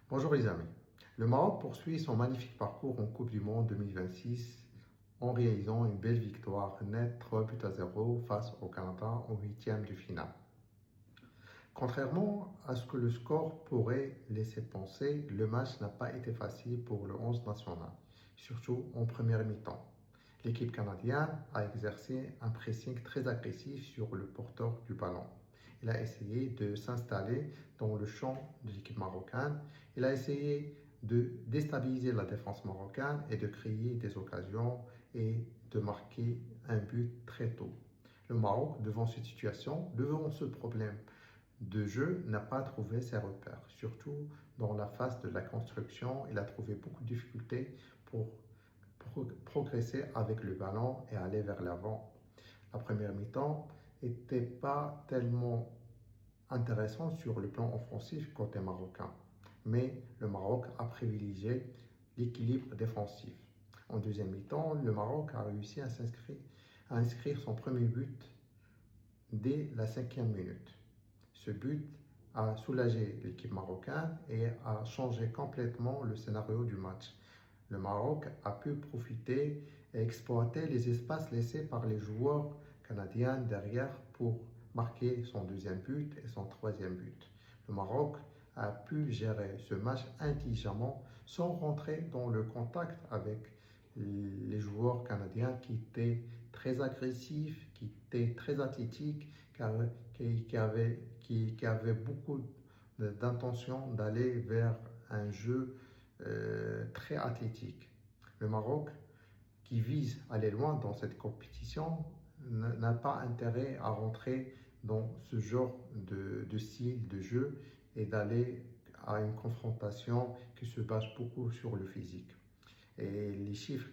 Bonjour les amis. Le Maroc poursuit son magnifique parcours en Coupe du Monde 2026 en réalisant une belle victoire nette 3-0 face au Canada en huitième de finale. Contrairement à ce que le score pourrait laisser penser, le match n'a pas été facile pour le 11 national, surtout en première mi-temps. L'équipe canadienne a exercé un pressing très agressif sur le porteur du ballon. Il a essayé de s'installer dans le champ de l'équipe marocaine. Il a essayé de déstabiliser la défense marocaine et de créer des occasions et de marquer un but très tôt. Le Maroc, devant cette situation, devant ce problème de jeu, n'a pas trouvé ses repères. Surtout dans la phase de la construction, il a trouvé beaucoup de difficultés pour progresser avec le ballon et aller vers l'avant. La première mi-temps n'était pas tellement intéressante sur le plan offensif côté marocain, mais le Maroc a privilégié l'équilibre défensif. En deuxième mi-temps, le Maroc a réussi à inscrire son premier but dès la 5e minute. Ce but a soulagé l'équipe marocaine et a changé complètement le scénario du match. Le Maroc a pu profiter et exploiter les espaces laissés par les joueurs canadiens derrière pour marquer son deuxième but et son troisième but. Le Maroc a pu gérer ce match intelligemment sans rentrer dans le contact avec les joueurs canadiens qui étaient très agressifs, qui étaient très athlétiques, qui avaient beaucoup d'intention d'aller vers un jeu très athlétique. Le Maroc, qui vise à aller loin dans cette compétition, n'a pas intérêt à rentrer dans ce genre de style de jeu et d'aller à une confrontation qui se base beaucoup sur le physique. Et les chiffres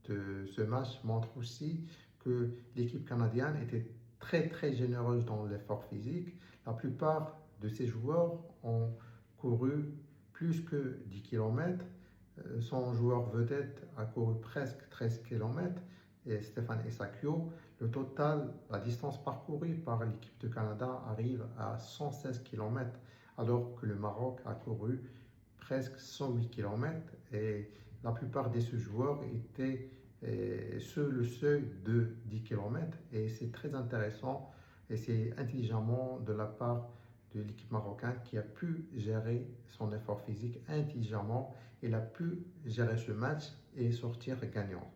de ce match montrent aussi que l'équipe canadienne était très généreuse dans l'effort physique. La plupart de ces joueurs ont couru plus que 10 km. Son joueur vedette a couru presque 13 km et Stéphane Essakio. Le total, la distance parcourue par l'équipe de Canada arrive à 116 km alors que le Maroc a couru presque 108 km et la plupart de ces joueurs étaient sur le seuil de 10 km et c'est très intéressant et c'est intelligemment de la part de l'équipe marocaine qui a pu gérer son effort physique intelligemment. Il a pu gérer ce match et sortir gagnant.